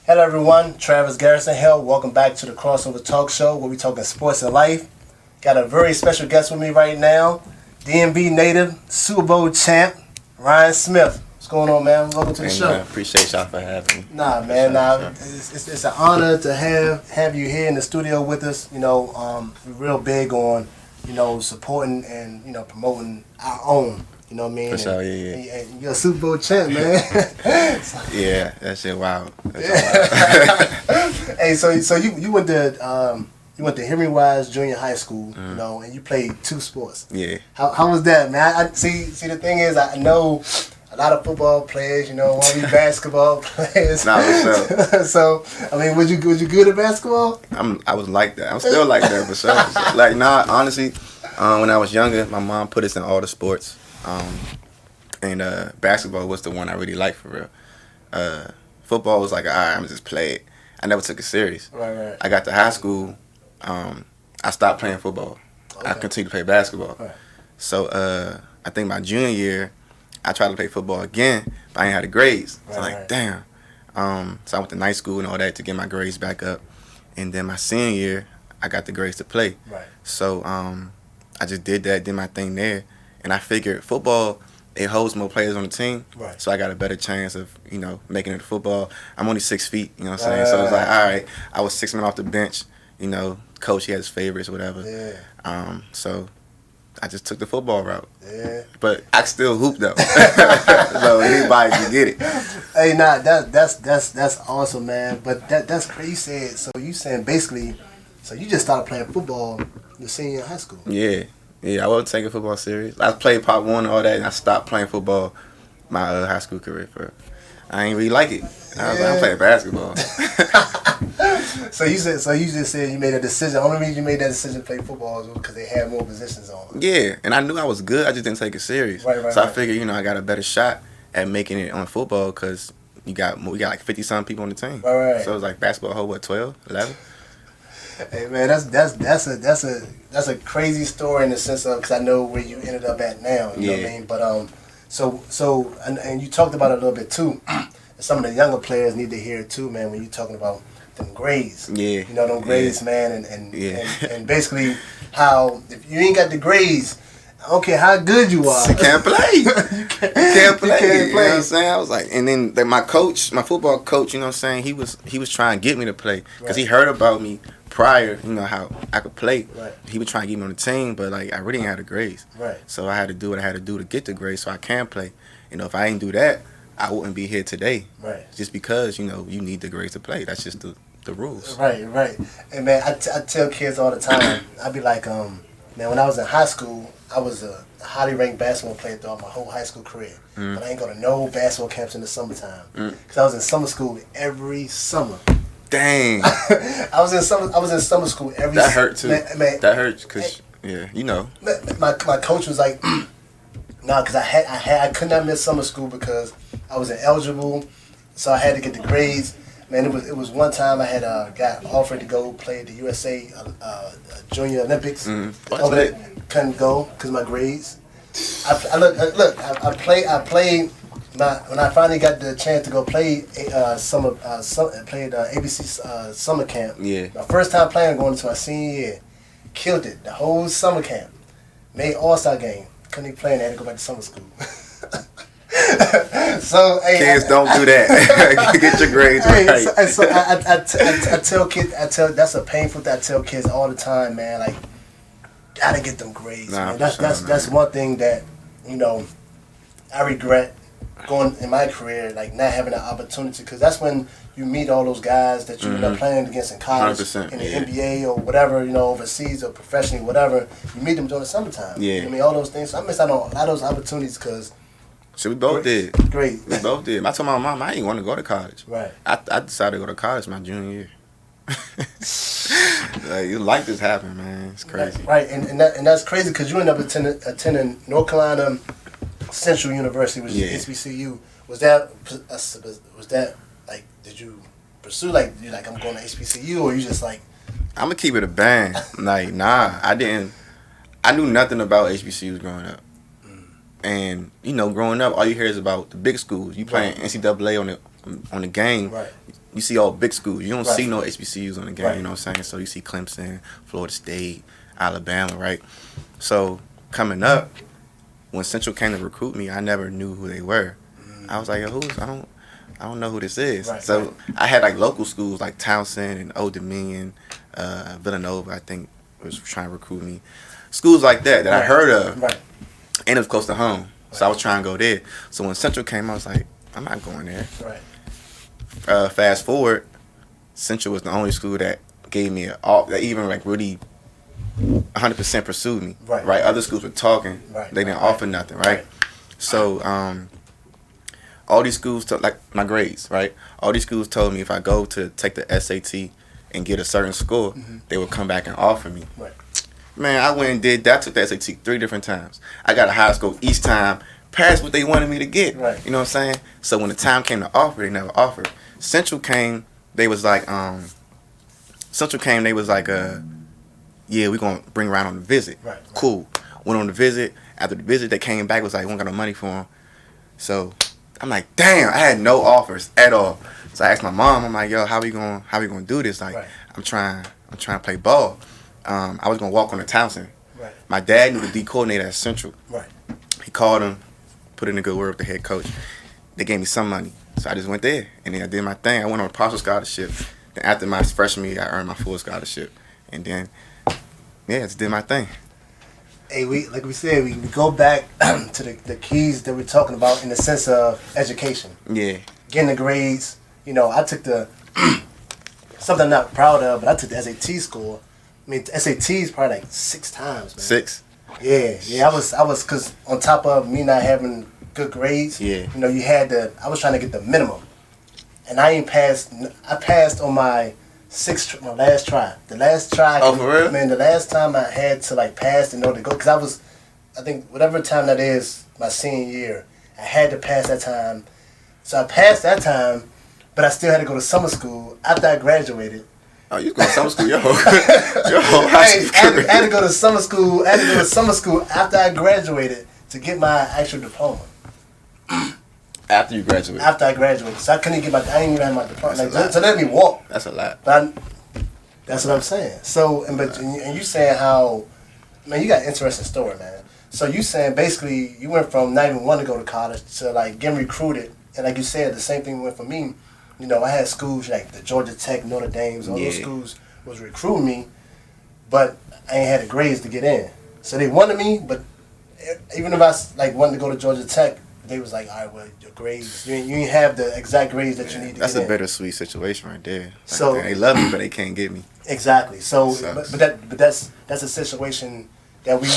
Hello everyone, Travis Garrison here. Welcome back to the Crossover Talk Show where we talking sports and life. Got a very special guest with me right now, DMV native, Super Bowl champ, Ryan Smith. What's going on, man? Welcome to the show. Appreciate y'all for having me. It's an honor to have you here in the studio with us. We're real big on, supporting and, promoting our own. You know what I mean? For sure, yeah. And you're a Super Bowl champ, man. Yeah, that shit wild. Hey, so you went to Henry Wise Junior High School, and you played 2 sports. Yeah. How was that, man? I see. The thing is, I know a lot of football players, want to be basketball players. Nah, what's up? So, I mean, was you good at basketball? I was like that. I'm still like that, for sure. Honestly, when I was younger, my mom put us in all the sports. And basketball was the one I really liked, for real. Football was like, alright, I'm just play it. I never took it serious. Right. I got to high school, I stopped playing football. Okay. I continued to play basketball. Right. So I think my junior year, I tried to play football again, but I ain't had the grades. So damn. So I went to night school and all that to get my grades back up. And then my senior year, I got the grades to play. Right. So I just did that, did my thing there. And I figured football, it holds more players on the team. Right. So I got a better chance of, making it to football. I'm only 6 feet, you know what I'm saying? So it was like, all right, I was 6 men off the bench, coach, he had his favorites, whatever. Yeah. So I just took the football route. Yeah. But I still hoop though. So anybody can get it. Hey, that's awesome, man. But that's crazy. You saying basically, so you just started playing football your senior year in high school? Yeah. Yeah, I wasn't taking football serious. I played Pop 1 and all that, and I stopped playing football my high school career. I ain't really like it. I was like, I'm playing basketball. So you just said you made a decision. The only reason you made that decision to play football was because they had more positions on. Yeah, and I knew I was good. I just didn't take it serious. Right. I figured, I got a better shot at making it on football because we got like 50-something people on the team. Right. So it was like basketball whole 12, 11. Hey man, that's a crazy story in the sense of, because I know where you ended up at now. You know what I mean? But so and you talked about it a little bit too. Some of the younger players need to hear it too, man. When you talking about them grades, yeah, them grades, man, and basically how if you ain't got the grades, I don't care how good you are, you can't play. you can't play. You know what I'm saying? I was like, and then my football coach, you know what I'm saying? He was trying to get me to play because he heard about me prior, how I could play. Right. He was trying to get me on the team, but like I really ain't had the grades. Right. So I had to do what I had to do to get the grades so I can play. If I ain't do that, I wouldn't be here today. Right. Just because, you need the grades to play. That's just the rules. Right. And man, I tell kids all the time, I be like, man, when I was in high school, I was a highly ranked basketball player throughout my whole high school career. But I ain't go to no basketball camps in the summertime. Because I was in summer school every summer. Dang. I was in summer school every. That hurt too. Man, that hurt because My coach was like, because I could not miss summer school because I was ineligible, so I had to get the grades. Man, it was one time I had got offered to go play at the USA Junior Olympics. Over there, couldn't go because of my grades. I played. When I finally got the chance to go play played ABC summer camp. Yeah. My first time playing, going into my senior year, killed it. The whole summer camp, made All-Star game. Couldn't even play, and I had to go back to summer school. So kids don't do that. Get your grades right. So I tell kids, that's a painful thing. I tell kids all the time, man. Like, gotta get them grades, man. That's one thing that I regret going in my career, like not having that opportunity, because that's when you meet all those guys that you end up playing against in college, in the NBA or whatever, overseas or professionally, whatever. You meet them during the summertime. Yeah. I mean, all those things. So I missed out on a lot of those opportunities because. So we both did. Great. We both did. I told my mom I didn't want to go to college. Right. I decided to go to college my junior year. Like this happened, man. It's crazy. Right, and that's crazy because you ended up attending North Carolina Central University, which is HBCU. Was that like, did you pursue like I'm going to HBCU, or you just like? I'm gonna keep it a bang. Like, nah, I didn't. I knew nothing about HBCUs growing up. And growing up, all you hear is about the big schools. You playing NCAA on the on the game, Right. you see all big schools. You don't Right. see no HBCUs on the game. Right. You know what I'm saying? So you see Clemson, Florida State, Alabama, right? So coming up, when Central came to recruit me, I never knew who they were. I was like, yo, I don't know who this is. Right, So right. I had like local schools like Townsend and Old Dominion, Villanova, I think was trying to recruit me. Schools like that I heard of, Right. and it was close to home. So I was trying to go there. So when Central came, I was like, I'm not going there. Right. Fast forward, Central was the only school that gave me that even like really 100% pursued me. Right. Other schools were talking. Right. They didn't Right. offer nothing. Right. So all these schools like my grades. Right. All these schools told me if I go to take the SAT and get a certain score, they would come back and offer me. Right. Man, I went and did that. Took the SAT 3 different times. I got a high score each time. Passed what they wanted me to get. Right. You know what I'm saying? So when the time came to offer, they never offered. Central came. They was like, yeah, we're gonna bring around on the visit. Right. Cool. Went on the visit. After the visit, they came back. Was like, we don't got no money for them. So I'm like, damn, I had no offers at all. So I asked my mom. I'm like, yo, how we gonna do this? Like, Right. I'm trying to play ball. I was gonna walk on to Townsend. Right. My dad knew the D coordinator at Central. Right. He called him, put in a good word with the head coach. They gave me some money. So I just went there. And then I did my thing. I went on a partial scholarship. Then after my freshman year, I earned my full scholarship. And then, yeah, just did my thing. Hey, like we said, we go back to the keys that we're talking about in the sense of education. Yeah. Getting the grades. You know, I took the, something I'm not proud of, but I took the SAT score. I mean, the SAT is probably like 6 times, man. 6? Yeah, I was, cause on top of me not having good grades, Yeah. you know, I was trying to get the minimum, and I passed on my my last try. The last try. Oh, for real? Man, the last time I had to like pass in order to go, cause I think whatever time that is, my senior year, I had to pass that time. So I passed that time, but I still had to go to summer school after I graduated. Oh, you was going to summer school your whole high Hey, school career. I had to go to summer school. I had to go to summer school after I graduated to get my actual diploma. After you graduated. After I graduated, so I couldn't get I didn't even have my diploma. That's Like, a lot. so let me walk. That's a lot. But that's what I'm saying. So, and you saying how, man, you got an interesting story, man. So you saying basically you went from not even wanting to go to college to like getting recruited, and like you said, the same thing went for me. You know, I had schools like the Georgia Tech, Notre Dame's, all those Yeah. schools was recruiting me, but I ain't had the grades to get in. So they wanted me, but even if I like wanted to go to Georgia Tech, they was like, all right, well, your grades, you ain't have the exact grades that you need to That's get a in. bittersweet situation right there. Like, So- they love me, but they can't get me. Exactly. So, Sucks. but that's a situation that we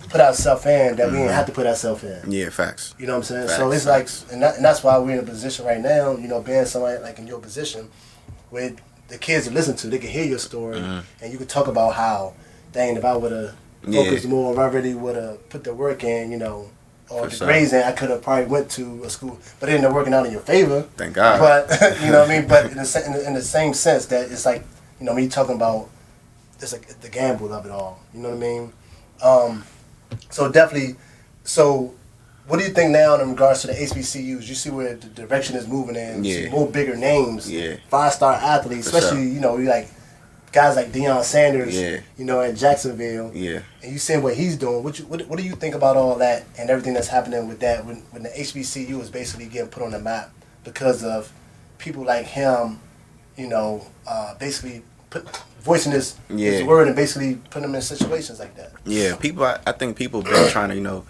put ourselves in that we didn't have to put ourselves in. Yeah, facts. You know what I'm saying? Facts, So it's facts. like, and that's why we're in a position right now. You know, being somebody like in your position, where the kids that listen to, they can hear your story, and you can talk about how, dang, if I would have focused more, if I really would have put the work in, you know, or For the sure. grades in, I could have probably went to a school, but it ended up working out in your favor. Thank God. But you know what I mean. But in the same sense that it's like, you know, when you're talking about it's like the gamble of it all. You know what I mean? So definitely. So, what do you think now in regards to the HBCUs? You see where the direction is moving in. You see Yeah. more bigger names. Yeah. 5-star athletes, For especially sure. you know, you like guys like Deion Sanders. Yeah. You know, in Jacksonville. Yeah. And you seeing what he's doing. What do you think about all that and everything that's happening with that when the HBCU is basically getting put on the map because of people like him, you know, basically voicing his word and basically putting them in situations like that. Yeah, I think people been trying to, you know,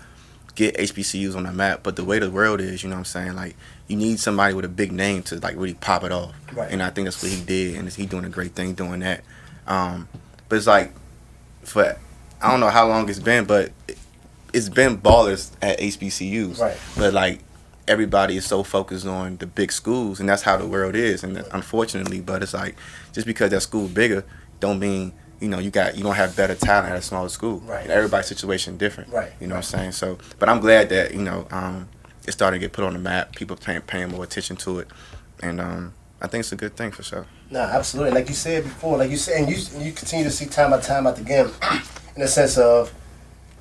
get HBCUs on the map, but the way the world is, you know what I'm saying, like, you need somebody with a big name to, like, really pop it off. Right. And I think that's what he did, and he doing a great thing doing that. But it's like, I don't know how long it's been, but it's been ballers at HBCUs. Right. But, like, everybody is so focused on the big schools, and that's how the world is, and unfortunately, but it's like, just because that school bigger, don't mean, you know, you don't have better talent at a smaller school. Right. Everybody's situation different. Right. You know what I'm saying? So, but I'm glad that, you know, it's starting to get put on the map. People paying more attention to it, and I think it's a good thing for sure. No, absolutely. Like you said before, like you said, and you continue to see time after time again, in the sense of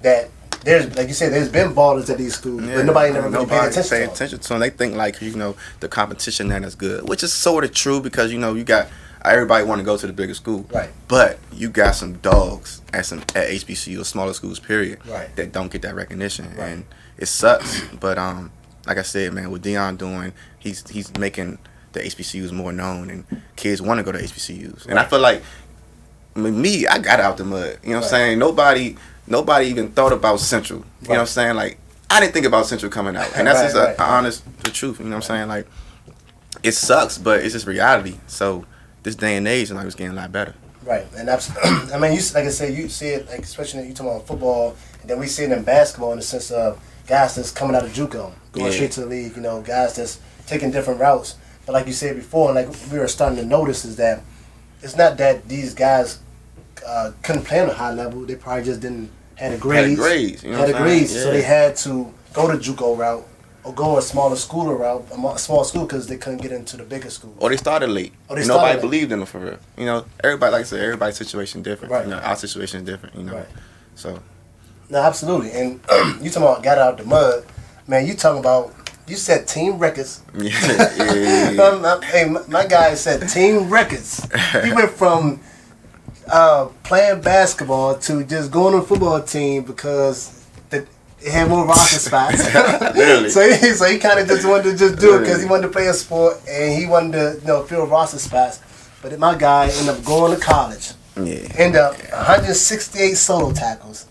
that there's like you said, there's been ballers at these schools, but nobody never really paid attention to them. They think like the competition that is good, which is sort of true because you got everybody want to go to the bigger school, right? But you got some dogs at HBCU or smaller schools, period, right? That don't get that recognition, right. And it sucks. But like I said, man, what Deion doing, he's making the HBCUs more known, and kids want to go to HBCUs, and I feel like. I got out the mud. You know what I'm saying? Nobody even thought about Central. You know what I'm saying? Like, I didn't think about Central coming out. And that's just honest the truth. You know what I'm saying? Like, it sucks, but it's just reality. So, this day and age, it's getting a lot better. Right. And that's, I mean, like I said, you see it, like, especially you talking about football, and then we see it in basketball in the sense of guys that's coming out of JUCO, going straight to the league, guys that's taking different routes. But like you said before, and like we were starting to notice is that it's not that these guys couldn't play on a high level. They probably just didn't have the grades. So they had to go the JUCO route or go a smaller school route, a small school, because they couldn't get into the bigger school. Or they started late. Nobody believed in them for real. Everybody, like I said, everybody's situation different. Right. Our situation is different. Right. So. No, absolutely. And you talking about got out the mud, man. You talking about. You said team records. Yeah. Hey, my guy said team records. He went from playing basketball to just going on a football team because it had more roster spots. Literally. So he kind of just wanted to just do it because he wanted to play a sport and he wanted to fill roster spots. But my guy ended up going to college. Yeah. Ended up 168 solo tackles,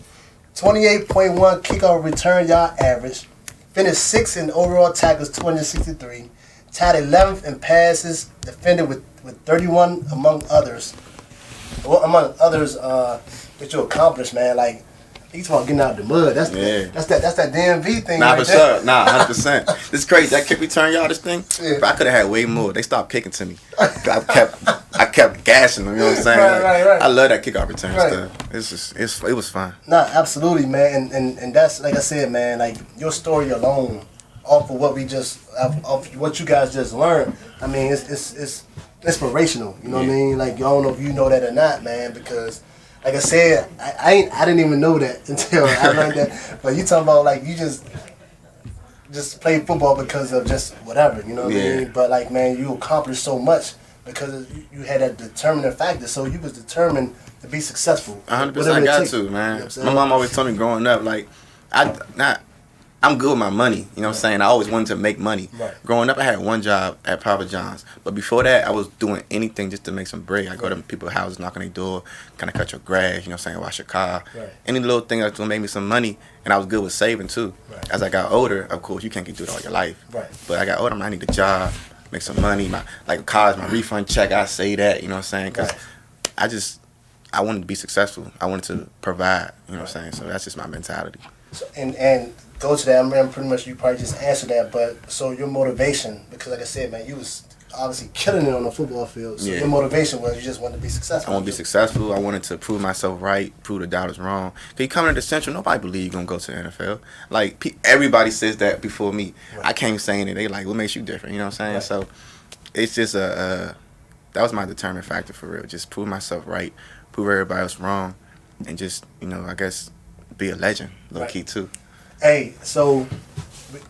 28.1 kickoff return yard average. Finished 6th in overall tackles, 263. Tied 11th in passes, defended with 31 among others. Well, among others that you accomplished, man. Like, you talking about getting out of the mud. That's that DMV thing. Nah, right for there. sure. Nah, 100%. This is crazy. That kick return yard, this thing. Yeah. But I could have had way more. They stopped kicking to me. I kept gashing them. You know what I'm saying? Right. I love that kickoff return stuff. It was fun. Nah, absolutely, man. And that's like I said, man. Like your story alone, off of what off what you guys just learned. I mean, it's inspirational. You know what I mean? Like, I don't know if you know that or not, man, because. Like I said, I didn't even know that until I learned that. But you talking about like you just played football because of just whatever, you know what I mean? But like, man, you accomplished so much because you had that determining factor. So you was determined to be successful. 100%. I got to, man. You know my mom always told me growing up, like I'm good with my money. You know what I'm saying? I always wanted to make money. Right. Growing up, I had one job at Papa John's. But before that, I was doing anything just to make some bread. I go to people's houses, knock on their door, kind of cut your grass, you know what I'm saying, wash your car. Right. Any little thing that's going to make me some money. And I was good with saving, too. Right. As I got older, of course, you can't do it all your life. Right. But I got older, I need a job, make some money. Like college, my refund check, I say that, you know what I'm saying? Because I wanted to be successful. I wanted to provide, you know what I'm saying? So that's just my mentality. So, and go to that. I mean, pretty much you probably just answered that. But so your motivation, because like I said, man, you was obviously killing it on the football field. So your motivation was you just wanted to be successful. I want to be successful. I wanted to prove myself right, prove the doubters wrong. Because you coming into Central, nobody believe you're going to go to the NFL. Like, everybody says that before me. Right. I can't say anything. They like, what makes you different? You know what I'm saying? Right. So it's just that was my determining factor for real. Just prove myself right, prove everybody else wrong, and just, I guess, be a legend, low key too. Hey, so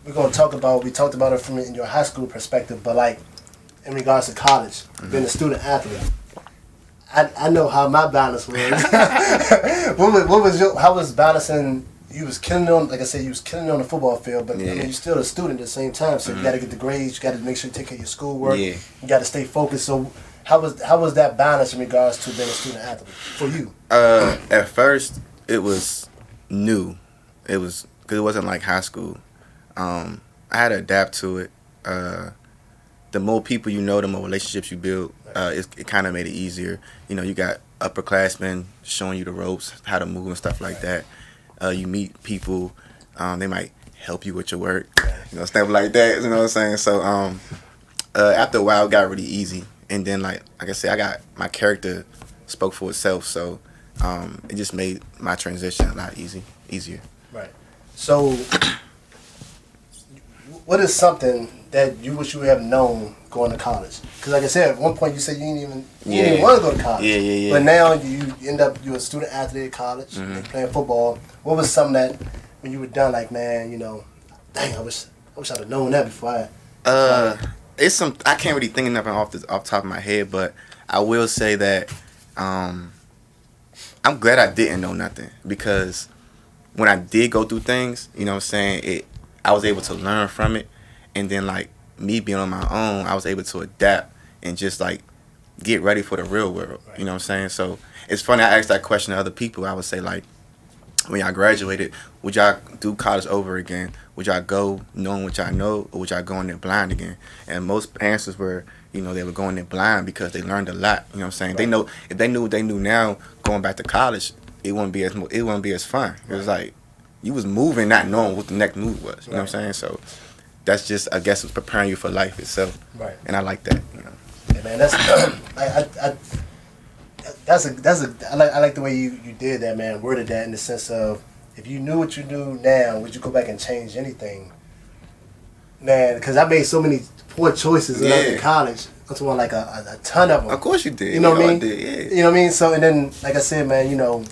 we're gonna talked about it from in your high school perspective, but like in regards to college, being a student athlete, I know how my balance was. How was balancing? You was killing it on, like I said, you was killing it on the football field, but I mean, you're still a student at the same time, so you got to get the grades, you got to make sure you take care of your schoolwork, you got to stay focused. So how was that balance in regards to being a student athlete for you? At first, it was new. It was because it wasn't like high school. I had to adapt to it. The more people you know, the more relationships you build. It kind of made it easier. You got upperclassmen showing you the ropes, how to move and stuff like that. You meet people. They might help you with your work. Stuff like that. You know what I'm saying? So after a while, it got really easy. And then, like I said, I got my character spoke for itself. So it just made my transition a lot easier. Right. So, what is something that you wish you would have known going to college? Because, like I said, at one point you said you didn't even want to go to college. Yeah. But now you're a student athlete at college, playing football. What was something when you were done, like, man, you know, dang, I wish I'd have known that before It's some I can't really think of nothing off the top of my head, but I will say that I'm glad I didn't know nothing, because when I did go through things, you know what I'm saying, I was able to learn from it, and then like me being on my own, I was able to adapt and just like get ready for the real world. Right. You know what I'm saying? So it's funny, I asked that question to other people. I would say like, when y'all graduated, would y'all do college over again? Would y'all go knowing what y'all know, or would y'all go in there blind again? And most answers were, you know, they were going there blind because they learned a lot. You know what I'm saying? Right. They know, if they knew what they knew now, going back to college, it wouldn't be as fun. It was like you was moving, not knowing what the next move was. You know what I'm saying? So that's just, I guess, it's preparing you for life itself. Right. And I like that. You know. Yeah, man, that's I like the way you did that, man. Worded that in the sense of, if you knew what you knew now, would you go back and change anything? Man, because I made so many poor choices when I was in college. I'm talking like a ton of them. Of course you did. You know what I mean? Did, yeah. You know what I mean? So, and then, like I said, man, you know,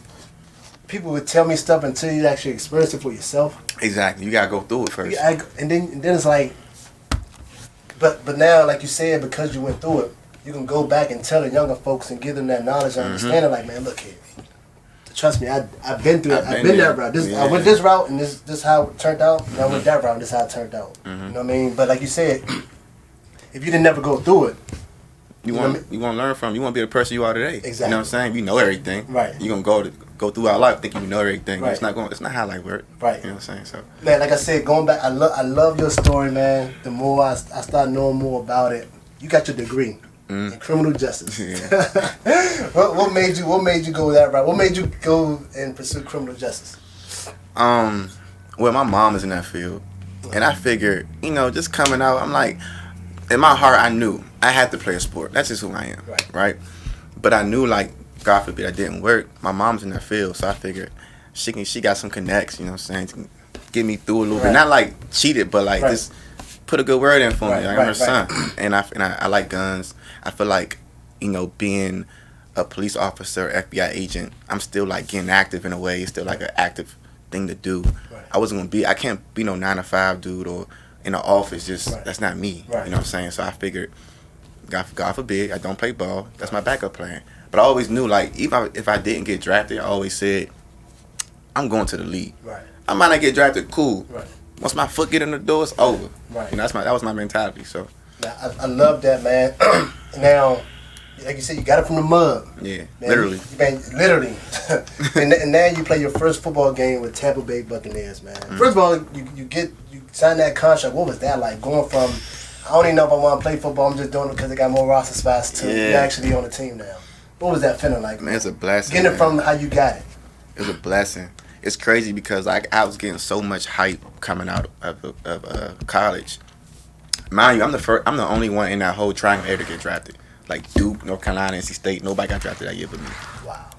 people would tell me stuff until you actually experience it for yourself. Exactly. You gotta go through it first. And then it's like, but now, like you said, because you went through it, you can go back and tell the younger folks and give them that knowledge and understanding. Like, man, look here, trust me, I've been through it. I've been that route. I went this route, and this how it turned out. And I went that route, and this how it turned out. You know what I mean? But like you said, if you didn't never go through it, you want to learn from. You want to be the person you are today. Exactly. You know what I'm saying? You know everything. Right. You're gonna go through our life thinking you know everything. Right. It's not how life works. Right. You know what I'm saying? So, man, like I said, going back, I love your story, man. The more I start knowing more about it, you got your degree in criminal justice. Yeah. What made you go that route? What made you go and pursue criminal justice? Well, my mom is in that field, and I figured, you know, just coming out, I'm like, in my heart, I knew I had to play a sport. That's just who I am, right? But I knew, like, God forbid that didn't work. My mom's in that field, so I figured she got some connects, you know what I'm saying, to get me through a little bit. Not like cheated, but like just put a good word in for me. I'm her son, and I like guns. I feel like, you know, being a police officer, FBI agent, I'm still like getting active in a way. It's still like an active thing to do. I can't be no 9-to-5 dude or in the office. That's not me. You know what I'm saying? So I figured, God forbid, I don't play ball. That's my backup plan. But I always knew, like, even if I didn't get drafted, I always said, I'm going to the league. I might not get drafted, cool. Once my foot get in the door, it's over. You know, that was my mentality. So I love that, man. Now, like you said, you got it from the mud. Yeah, man, literally. Literally. and now you play your first football game with Tampa Bay Buccaneers, man. First of all, you sign that contract. What was that like? Going from, I don't even know if I want to play football, I'm just doing it because they got more roster spots, to you actually on the team now. What was that feeling like? Man, it's a blessing. Getting it from how you got it. It was a blessing. It's crazy because I was getting so much hype coming out of college. Mind you, I'm the only one in that whole triangle area to get drafted. Like Duke, North Carolina, NC State, nobody got drafted that year but me. Wow.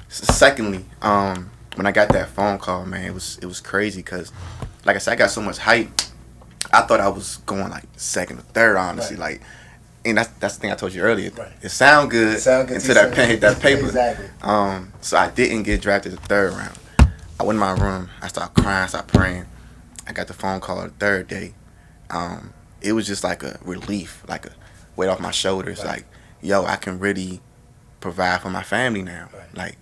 Secondly, when I got that phone call, man, it was crazy because, like I said, I got so much hype. I thought I was going like second or third, honestly. Like, and that's the thing I told you earlier. It sound good until that pen hit that paper. Exactly. So I didn't get drafted the third round. I went in my room. I started crying. I started praying. I got the phone call the third day. It was just like a relief, like a weight off my shoulders. Like, yo, I can really provide for my family now. Like,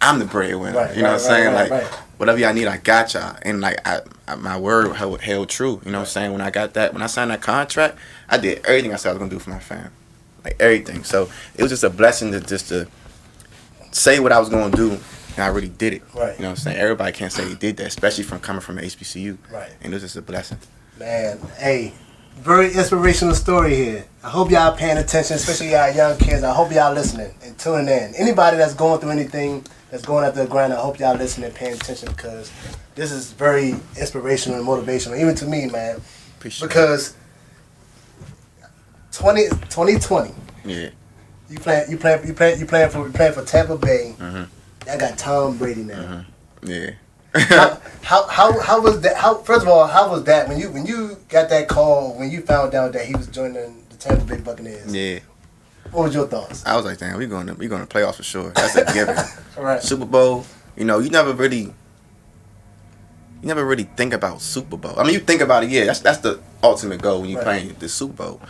I'm the breadwinner. You know what I'm saying? Whatever y'all need, I got y'all. And like, my word held true. You know what I'm saying? When I signed that contract, I did everything I said I was gonna do for my family. Like everything. So it was just a blessing to say what I was gonna do, and I really did it. You know what I'm saying? Everybody can't say they did that, especially from coming from HBCU. And it was just a blessing. Man, hey, very inspirational story here. I hope y'all paying attention, especially y'all young kids. I hope y'all listening and tuning in. Anybody that's going through anything, that's going after the grind, I hope y'all listening and paying attention, because this is very inspirational and motivational, even to me, man. Appreciate because 2020, yeah, you playing for Tampa Bay. I got Tom Brady now. Yeah. How was that? First of all, how was that when you got that call, when you found out that he was joining the Tampa Bay Buccaneers? Yeah. What was your thoughts? I was like, damn, we going to playoffs for sure. That's a given. Right. Super Bowl, you know, you never really you never really think about Super Bowl. I mean, you think about it, yeah, that's the ultimate goal when you playing the Super Bowl.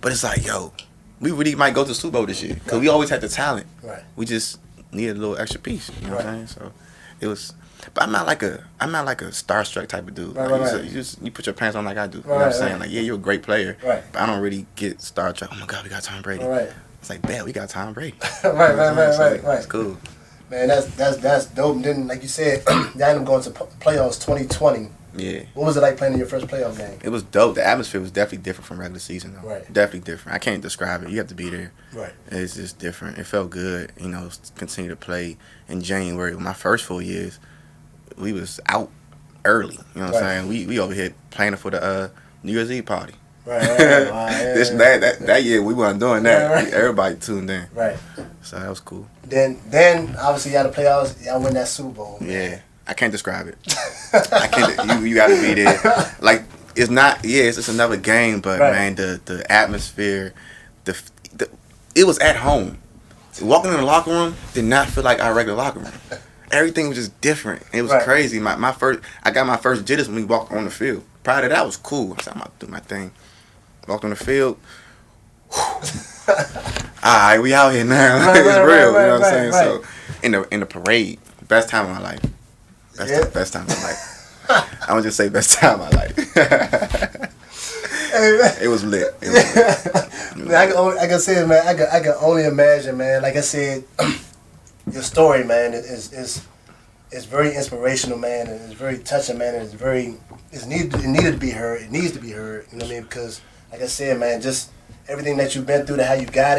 But it's like, yo, we really might go to the Super Bowl this year because we always had the talent. Right. We just needed a little extra piece. You know what I'm saying? So it was. But I'm not like a starstruck type of dude. Like, you put your pants on like I do. You know what I'm saying? Like, yeah, you're a great player. Right. But I don't really get starstruck. Oh my God, we got Tom Brady. Right. It's like, bad, we got Tom Brady. Right. It's cool. Man, that's dope. And then, like you said, y'all ended up going to playoffs 2020. Yeah. What was it like playing in your first playoff game? It was dope. The atmosphere was definitely different from regular season, though. Right. Definitely different. I can't describe it. You have to be there. Right. It's just different. It felt good, you know, continue to play in January. My first 4 years, we was out early. You know what I'm saying? We over here planning for the New Year's Eve party. Right. Wow, That year we wasn't doing that. Right. Everybody tuned in. Right. So that was cool. Then obviously y'all the playoffs, y'all win that Super Bowl. Yeah. I can't describe it. I can't. You gotta be there. Like it's not. Yeah, it's just another game. But man, the atmosphere, it was at home. Walking in the locker room did not feel like our regular locker room. Everything was just different. It was crazy. I got my first jitters when we walked on the field. Prior to that was cool. I said, I'm about to do my thing. Walked on the field. Alright, we out here now. It's real. You know what I'm saying? So in the parade, best time of my life. Best time of my life. I'm gonna just say best time of my life. It was lit. Man, I can say, man, I can only imagine, man. Like I said, your story, man, is very inspirational, man, and it's very touching, man, and it needed to be heard. It needs to be heard. You know what I mean? Because, like I said, man, just everything that you've been through, how you got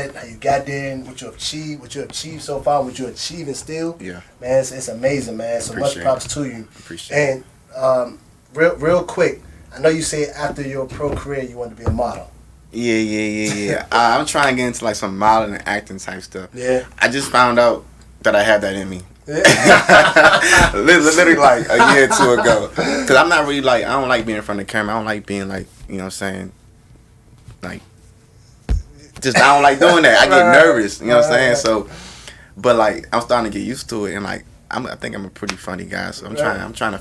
there, and what you achieved so far, what you're achieving still. Yeah. Man, it's amazing, man. So much props to you. Appreciate it. And real quick, I know you said after your pro career you wanted to be a model. Yeah. I'm trying to get into like some modeling and acting type stuff. Yeah. I just found out that I have that in me. Yeah. Literally like a year or two ago. Because I'm not really like, I don't like being in front of the camera. I don't like being like, you know what I'm saying, like, just I don't like doing that. I get nervous, you know what I'm saying? So, but like, I'm starting to get used to it. And like, I think I'm a pretty funny guy. So I'm trying to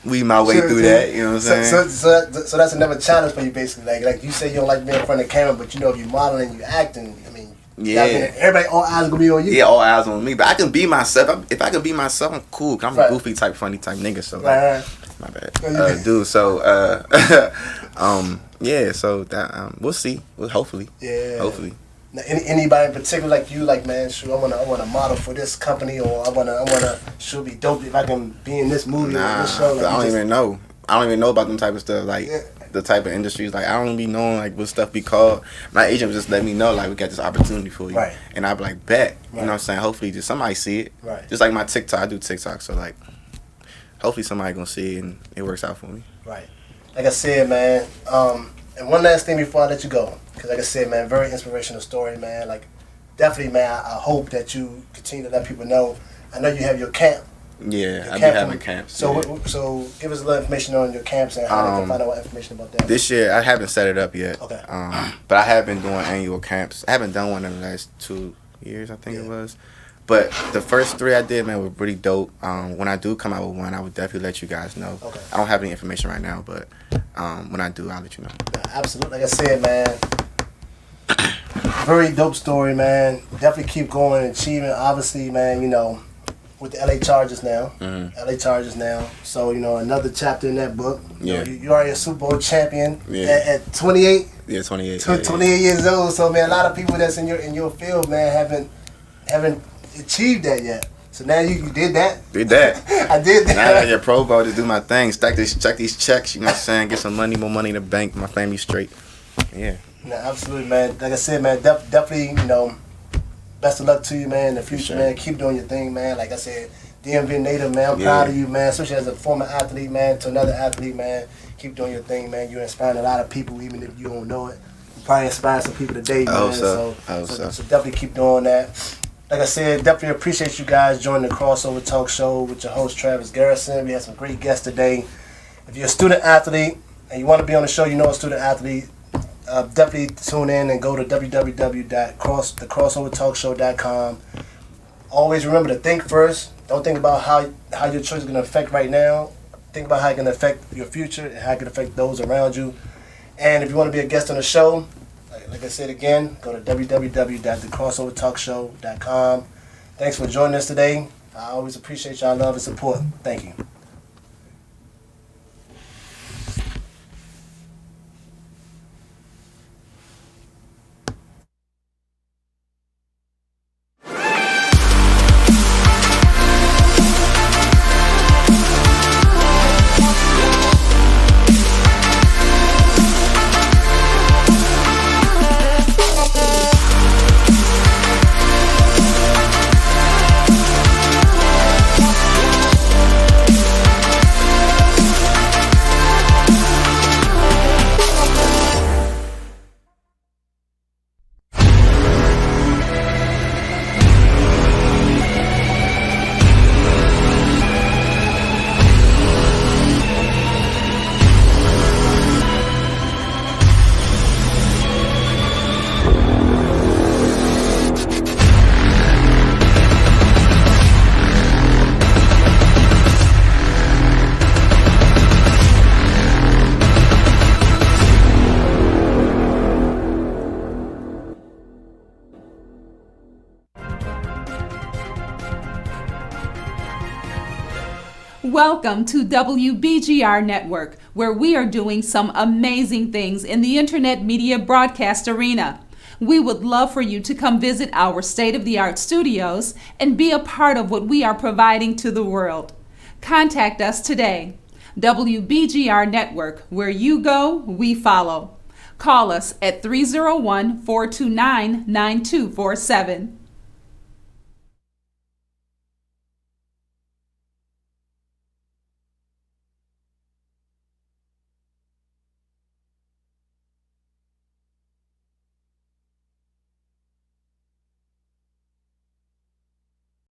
weed my way through that, you know what I'm saying? So that's another challenge for you, basically. Like you say, you don't like being in front of the camera, but you know, if you're modeling and you're acting, I mean, everybody, all eyes gonna be on you. Yeah, all eyes on me. But I can be myself. If I can be myself, I'm cool. Cause I'm a goofy type, funny type nigga. So my bad, dude. So yeah. So that we'll see. Well, hopefully. Yeah. Hopefully. Now, anybody in particular like you, like, man, shoot, I wanna model for this company, or I wanna should be dope if I can be in this movie or this show. Like, I don't even know. I don't even know about them type of stuff. Like the type of industries. Like I don't be knowing like what stuff be called. My agent just let me know like we got this opportunity for you. Right. And I be like, bet. You know what I'm saying? Hopefully just somebody see it. Right. Just like my TikTok. I do TikTok. So like hopefully somebody gonna see it and it works out for me. Right. Like I said, man, and one last thing before I let you go. Because like I said, man, very inspirational story, man. Like, definitely, man, I hope that you continue to let people know. I know you have your camp. Yeah, I be having camps. So give us a little information on your camps and how they can find out information about that. This year, I haven't set it up yet. Okay. But I have been doing annual camps. I haven't done one in the last 2 years, I think it was. But the first 3 I did, man, were pretty dope. When I do come out with one, I would definitely let you guys know. Okay. I don't have any information right now, but when I do, I'll let you know. Absolutely. Like I said, man, very dope story, man. Definitely keep going and achieving. Obviously, man, you know, with the LA Chargers now. Mm-hmm. LA Chargers now. So, you know, another chapter in that book. Yeah. You are a Super Bowl champion at 28. Yeah, 28. 28 years old. So, man, a lot of people that's in your field, man, haven't achieved that yet. So now you did that. Did that. I did that. Now I got your Pro Bowl to do my thing. Check these checks, you know what I'm saying? Get some money, more money in the bank, my family straight. Yeah. No, absolutely, man. Like I said, man, definitely, you know, best of luck to you, man, in the future, man. Keep doing your thing, man. Like I said, DMV native, man. I'm proud of you, man, especially as a former athlete, man, to another athlete, man. Keep doing your thing, man. You're inspiring a lot of people, even if you don't know it. You probably inspiring some people today, man. So definitely keep doing that. Like I said, definitely appreciate you guys joining the Crossover Talk Show with your host, Travis Garrison. We had some great guests today. If you're a student athlete and you want to be on the show, you know a student athlete, definitely tune in and go to www.thecrossovertalkshow.com. Always remember to think first. Don't think about how your choice is going to affect right now. Think about how it can affect your future and how it can affect those around you. And if you want to be a guest on the show, like I said again, go to www.thecrossovertalkshow.com. Thanks for joining us today. I always appreciate y'all love and support. Thank you. Welcome to WBGR Network, where we are doing some amazing things in the internet media broadcast arena. We would love for you to come visit our state-of-the-art studios and be a part of what we are providing to the world. Contact us today. WBGR Network, where you go, we follow. Call us at 301-429-9247.